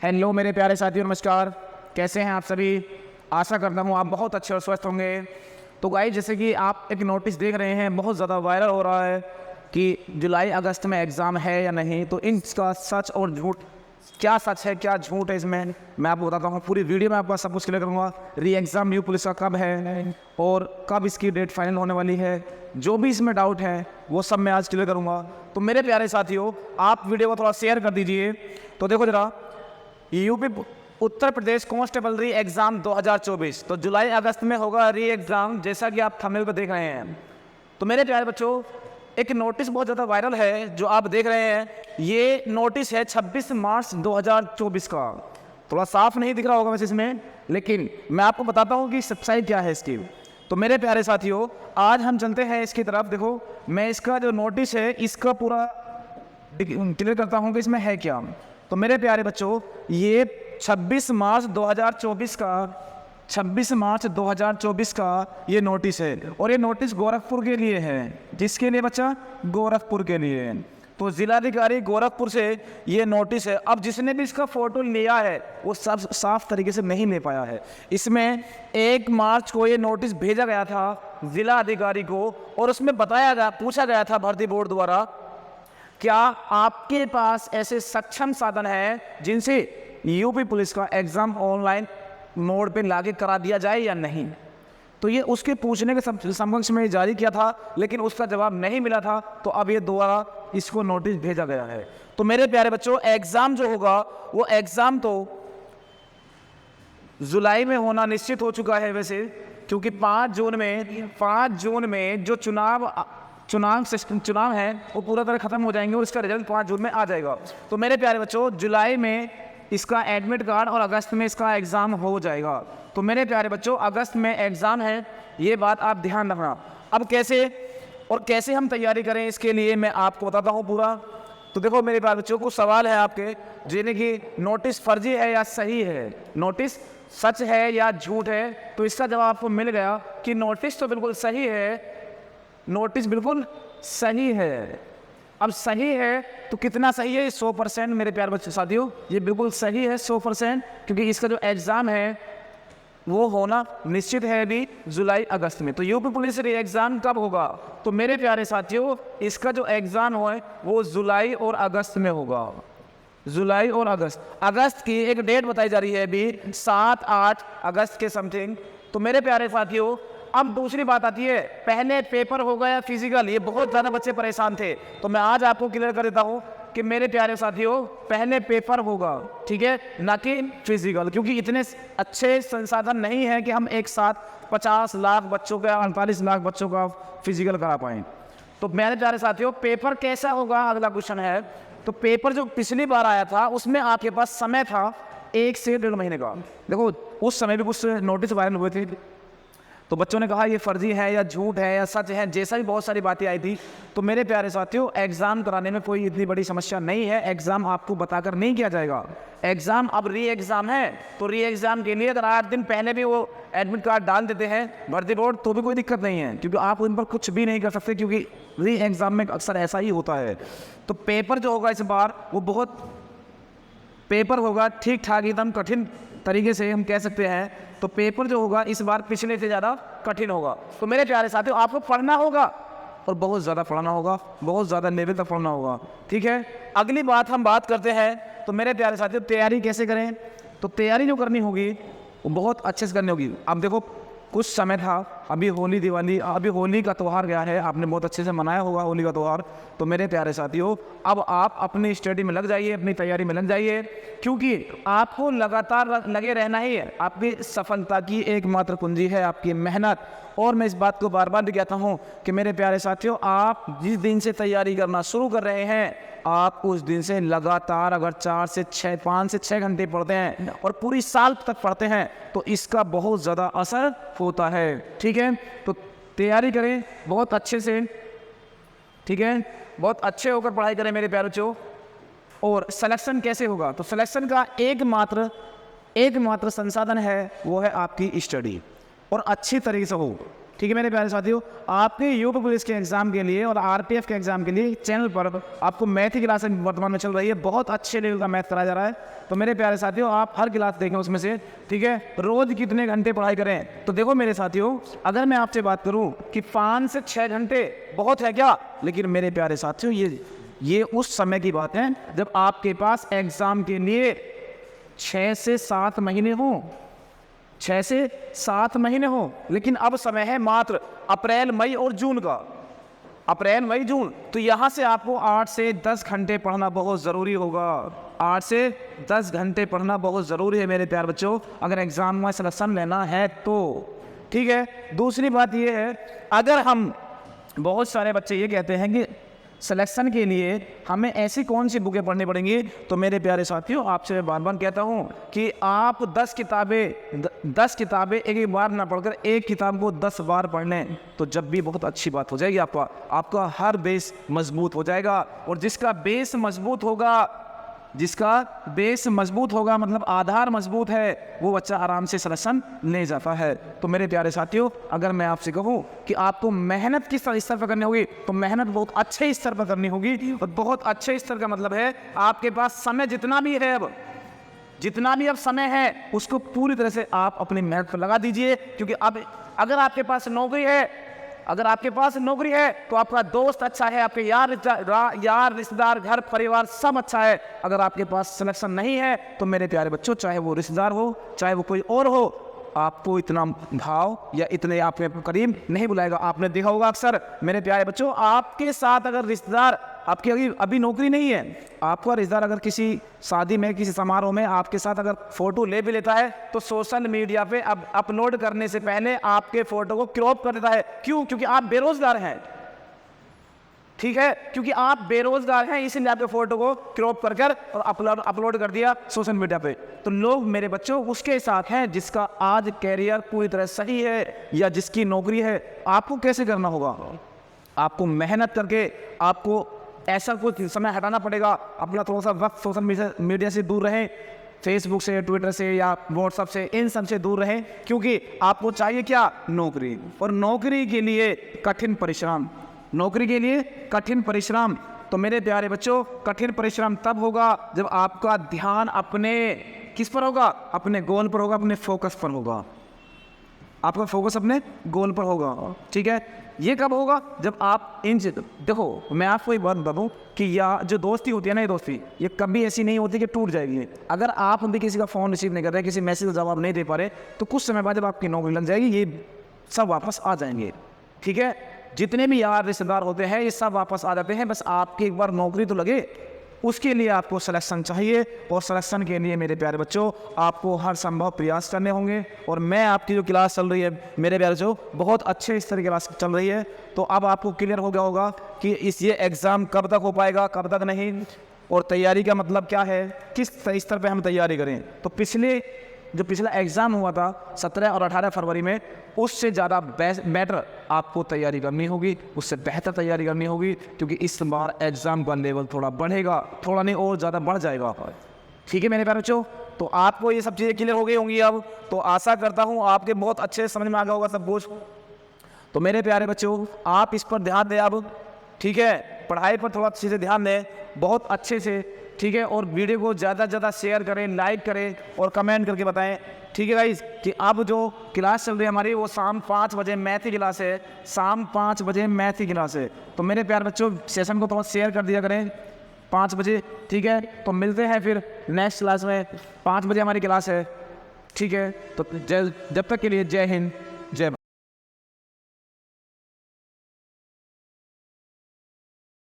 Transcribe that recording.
Hello मेरे प्यारे साथियों, नमस्कार। कैसे हैं आप सभी? आशा करता हूँ आप बहुत अच्छे और स्वस्थ होंगे। तो गाइस, जैसे कि आप एक नोटिस देख रहे हैं, बहुत ज़्यादा वायरल हो रहा है कि जुलाई अगस्त में एग्ज़ाम है या नहीं। तो इसका सच और झूठ, क्या सच है क्या झूठ है, इसमें मैं आपको बताता हूँ। पूरी वीडियो में आपका सब कुछ क्लियर करूँगा। री एग्ज़ाम न्यू पुलिस का कब है और कब इसकी डेट फाइनल होने वाली है, जो भी इसमें डाउट है वो सब मैं आज क्लियर करूँगा। तो मेरे प्यारे साथियों, आप वीडियो को थोड़ा शेयर कर दीजिए। तो देखो जरा, यूपी उत्तर प्रदेश कांस्टेबल री एग्ज़ाम 2024, तो जुलाई अगस्त में होगा री एग्ज़ाम, जैसा कि आप थंबनेल पर देख रहे हैं। तो मेरे प्यारे बच्चों, एक नोटिस बहुत ज़्यादा वायरल है जो आप देख रहे हैं। ये नोटिस है 26 मार्च 2024 का। थोड़ा साफ नहीं दिख रहा होगा वैसे इसमें, लेकिन मैं आपको बताता हूँ कि सच्चाई क्या है इसकी। तो मेरे प्यारे साथियों, आज हम चलते हैं इसकी तरफ। देखो, मैं इसका जो नोटिस है इसका पूरा क्लियर करता हूँ कि इसमें है क्या। तो मेरे प्यारे बच्चों, ये 26 मार्च 2024 का ये नोटिस है, और ये नोटिस गोरखपुर के लिए है। जिसके लिए बच्चा? गोरखपुर के लिए। तो जिलाधिकारी गोरखपुर से ये नोटिस है। अब जिसने भी इसका फ़ोटो लिया है वो सब साफ तरीके से नहीं ले पाया है। इसमें 1 मार्च को ये नोटिस भेजा गया था जिला अधिकारी को, और उसमें पूछा गया था भर्ती बोर्ड द्वारा, क्या आपके पास ऐसे सक्षम साधन हैं जिनसे यूपी पुलिस का एग्ज़ाम ऑनलाइन मोड पे लागू करा दिया जाए या नहीं। तो ये उसके पूछने के समक्ष में जारी किया था, लेकिन उसका जवाब नहीं मिला था। तो अब ये दोबारा इसको नोटिस भेजा गया है। तो मेरे प्यारे बच्चों, एग्ज़ाम जो होगा वो एग्ज़ाम तो जुलाई में होना निश्चित हो चुका है वैसे, क्योंकि 5 जून में जो चुनाव है वो पूरा तरह ख़त्म हो जाएंगे और इसका रिजल्ट 5 जून में आ जाएगा। तो मेरे प्यारे बच्चों, जुलाई में इसका एडमिट कार्ड और अगस्त में इसका एग्ज़ाम हो जाएगा। तो मेरे प्यारे बच्चों, अगस्त में एग्ज़ाम है, ये बात आप ध्यान रखना। अब कैसे हम तैयारी करें, इसके लिए मैं आपको बताता हूँ पूरा। तो देखो मेरे प्यारे बच्चों, कुछ सवाल है आपके, जिन्हें कि नोटिस फर्जी है या सही है, नोटिस सच है या झूठ है। तो इसका जवाब आपको मिल गया कि नोटिस तो बिल्कुल सही है, नोटिस बिल्कुल सही है। अब सही है तो कितना सही है? 100% मेरे प्यारे बच्चों साथियों, ये बिल्कुल सही है 100%, क्योंकि इसका जो एग्ज़ाम है वो होना निश्चित है अभी जुलाई अगस्त में। तो यूपी पुलिस री एग्ज़ाम कब होगा? तो मेरे प्यारे साथियों, इसका जो एग्ज़ाम है वो जुलाई और अगस्त में होगा। जुलाई और अगस्त की एक डेट बताई जा रही है अभी, 7-8 अगस्त के समथिंग। तो मेरे प्यारे साथियों, अब दूसरी बात आती है, पहले पेपर होगा या फिजिकल। ये बहुत ज़्यादा बच्चे परेशान थे, तो मैं आज आपको क्लियर कर देता हूँ कि मेरे प्यारे साथियों, पहले पेपर होगा, ठीक है, ना कि फिजिकल, क्योंकि इतने अच्छे संसाधन नहीं है कि हम एक साथ 50 लाख बच्चों का, 48 लाख बच्चों का फिजिकल करा पाएँ। तो मेरे प्यारे साथियों, पेपर कैसा होगा, अगला क्वेश्चन है। तो पेपर जो पिछली बार आया था उसमें आपके पास समय था 1 से 1.5 महीने का। देखो, उस समय भी कुछ नोटिस वायरल हुए थे, तो बच्चों ने कहा ये फर्जी है या झूठ है या सच है, जैसा भी बहुत सारी बातें आई थी। तो मेरे प्यारे साथियों, एग्ज़ाम कराने में कोई इतनी बड़ी समस्या नहीं है। एग्ज़ाम आपको बताकर नहीं किया जाएगा। एग्ज़ाम अब री एग्ज़ाम है, तो री एग्ज़ाम के लिए अगर 8 दिन पहले भी वो एडमिट कार्ड डाल देते हैं भर्ती बोर्ड, तो भी कोई दिक्कत नहीं है, क्योंकि आप उन पर कुछ भी नहीं कर सकते, क्योंकि री एग्ज़ाम में अक्सर ऐसा ही होता है। तो पेपर जो होगा इस बार वो बहुत पेपर होगा ठीक ठाक, एकदम कठिन तरीके से हम कह सकते हैं। तो पेपर जो होगा इस बार पिछले से ज़्यादा कठिन होगा। तो मेरे प्यारे साथियों, आपको पढ़ना होगा और बहुत ज़्यादा पढ़ना होगा, बहुत ज़्यादा लेवल तक पढ़ना होगा, ठीक है। अगली बात हम बात करते हैं। तो मेरे प्यारे साथियों, तैयारी कैसे करें? तो तैयारी जो करनी होगी वो बहुत अच्छे से करनी होगी। अब देखो, कुछ समय था, अभी होली का त्यौहार गया है, आपने बहुत अच्छे से मनाया होगा होली का त्यौहार। तो मेरे प्यारे साथियों, अब आप अपनी स्टडी में लग जाइए, अपनी तैयारी में लग जाइए, क्योंकि आपको लगातार लगे रहना ही है। आपकी सफलता की एकमात्र कुंजी है आपकी मेहनत। और मैं इस बात को बार बार भी कहता हूँ कि मेरे प्यारे साथियों, आप जिस दिन से तैयारी करना शुरू कर रहे हैं, आप उस दिन से लगातार अगर 5 से 6 घंटे पढ़ते हैं और पूरी साल तक पढ़ते हैं, तो इसका बहुत ज़्यादा असर होता है, ठीक है। तो तैयारी करें बहुत अच्छे से, ठीक है, बहुत अच्छे होकर पढ़ाई करें मेरे प्यारे बच्चों। और सिलेक्शन कैसे होगा? तो सिलेक्शन का एकमात्र संसाधन है, वो है आपकी स्टडी, और अच्छी तरीके से हो, ठीक है मेरे प्यारे साथियों, आपके यूपी पुलिस के एग्जाम के लिए और आरपीएफ के एग्जाम के लिए चैनल पर आपको मैथ की क्लास वर्तमान में चल रही है, बहुत अच्छे लेवल का मैथ कराया जा रहा है। तो मेरे प्यारे साथियों आप हर क्लास देखें उसमें से, ठीक है, रोज कितने घंटे पढ़ाई करें। तो देखो मेरे साथियों, अगर मैं आपसे बात करूं कि 5 से 6 घंटे बहुत है क्या, लेकिन मेरे प्यारे साथियों ये उस समय की बात है जब आपके पास एग्जाम के लिए 6 से 7 महीने हों, 6 से 7 महीने हो। लेकिन अब समय है मात्र अप्रैल मई और जून का, अप्रैल मई जून। तो यहाँ से आपको 8 से 10 घंटे पढ़ना बहुत ज़रूरी होगा, 8 से 10 घंटे पढ़ना बहुत ज़रूरी है मेरे प्यारे बच्चों, अगर एग्ज़ाम में सिलेक्शन लेना है तो। ठीक है, दूसरी बात ये है, अगर हम, बहुत सारे बच्चे ये कहते हैं कि सिलेक्शन के लिए हमें ऐसी कौन सी बुकें पढ़नी पड़ेंगी, तो मेरे प्यारे साथियों आपसे मैं बार बार कहता हूँ कि आप 10 किताबें एक एक बार ना पढ़कर एक किताब को 10 बार पढ़ लें, तो जब भी बहुत अच्छी बात हो जाएगी, आपका हर बेस मजबूत हो जाएगा। और जिसका बेस मजबूत होगा मतलब आधार मजबूत है, वो बच्चा आराम से सिलेक्शन ले जाता है। तो मेरे प्यारे साथियों, अगर मैं आपसे कहूँ कि आपको मेहनत किस स्तर पर करनी होगी, तो मेहनत बहुत अच्छे स्तर पर करनी होगी। और बहुत अच्छे स्तर का मतलब है आपके पास समय जितना भी अब समय है उसको पूरी तरह से आप अपनी मेहनत पर लगा दीजिए। क्योंकि अब अगर आपके पास नौकरी है तो आपका दोस्त अच्छा है, आपके यार रिश्तेदार घर परिवार सब अच्छा है। अगर आपके पास सिलेक्शन नहीं है तो मेरे प्यारे बच्चों, चाहे वो रिश्तेदार हो चाहे वो कोई और हो, आपको इतना भाव या इतने आपके करीब नहीं बुलाएगा। आपने देखा होगा अक्सर मेरे प्यारे बच्चों, आपके साथ अगर रिश्तेदार, आपकी अभी नौकरी नहीं है, आपका रिश्तेदार अगर किसी शादी में किसी समारोह में आपके साथ अगर फोटो ले भी लेता है तो सोशल मीडिया पे अब अपलोड करने से पहले आपके फोटो को क्रॉप कर देता है। क्यों? क्योंकि आप बेरोजगार हैं। ठीक है, क्योंकि आप बेरोजगार हैं इसलिए आपके फोटो को क्रॉप कर और अपलोड कर दिया सोशल मीडिया पे। तो लोग मेरे बच्चों उसके साथ हैं जिसका आज कैरियर पूरी तरह सही है या जिसकी नौकरी है। आपको कैसे करना होगा? आपको मेहनत करके आपको ऐसा कुछ समय हटाना पड़ेगा, अपना थोड़ा सा वक्त सोशल मीडिया से दूर रहें, फेसबुक से, ट्विटर से या व्हाट्सएप से, इन सब से दूर रहें। क्योंकि आपको चाहिए क्या? नौकरी। और नौकरी के लिए कठिन परिश्रम। तो मेरे प्यारे बच्चों, कठिन परिश्रम तब होगा जब आपका ध्यान अपने किस पर होगा? अपने गोल पर होगा, अपने फोकस पर होगा। आपका फोकस अपने गोल पर होगा। ठीक है, ये कब होगा? जब आप देखो मैं आपको एक बात बता दूं कि जो दोस्ती होती है ना, ये कभी ऐसी नहीं होती कि टूट जाएगी। अगर आप भी किसी का फ़ोन रिसीव नहीं कर रहे, किसी मैसेज का जवाब नहीं दे पा रहे, तो कुछ समय बाद जब आपकी नौकरी लग जाएगी ये सब वापस आ जाएंगे। ठीक है, जितने भी यार रिश्तेदार होते हैं ये सब वापस आ जाते हैं, बस आपकी एक बार नौकरी तो लगे। उसके लिए आपको सिलेक्शन चाहिए, और सिलेक्शन के लिए मेरे प्यारे बच्चों आपको हर संभव प्रयास करने होंगे। और मैं आपकी जो क्लास चल रही है मेरे प्यारे बच्चों, बहुत अच्छे स्तर की क्लास चल रही है। तो अब आपको क्लियर हो गया होगा कि ये एग्ज़ाम कब तक हो पाएगा, कब तक नहीं, और तैयारी का मतलब क्या है, किस स्तर पर हम तैयारी करें। तो पिछला एग्ज़ाम हुआ था 17 और 18 फरवरी में, उससे ज़्यादा बेटर आपको तैयारी करनी होगी, उससे बेहतर तैयारी करनी होगी। क्योंकि इस बार एग्ज़ाम का लेवल थोड़ा बढ़ेगा, थोड़ा नहीं और ज़्यादा बढ़ जाएगा। ठीक है मेरे प्यारे बच्चों, तो आपको ये सब चीज़ें क्लियर हो गई होंगी अब। तो आशा करता हूँ आपके बहुत अच्छे समझ में आ गया होगा सब कुछ। तो मेरे प्यारे बच्चों आप इस पर ध्यान दें अब। ठीक है, पढ़ाई पर थोड़ा अच्छे से ध्यान दें, बहुत अच्छे से। ठीक है, और वीडियो को ज़्यादा से ज़्यादा शेयर करें, लाइक करें और कमेंट करके बताएं। ठीक है गाइस, कि अब जो क्लास चल रही है हमारी वो शाम 5 बजे मैथ की क्लास है, शाम 5 बजे मैथ की क्लास है। तो मेरे प्यारे बच्चों सेशन को थोड़ा शेयर कर दिया करें 5 बजे। ठीक है, तो मिलते हैं फिर नेक्स्ट क्लास में, 5 बजे हमारी क्लास है। ठीक है, तो जब तक के लिए जय हिंद, जय भारत।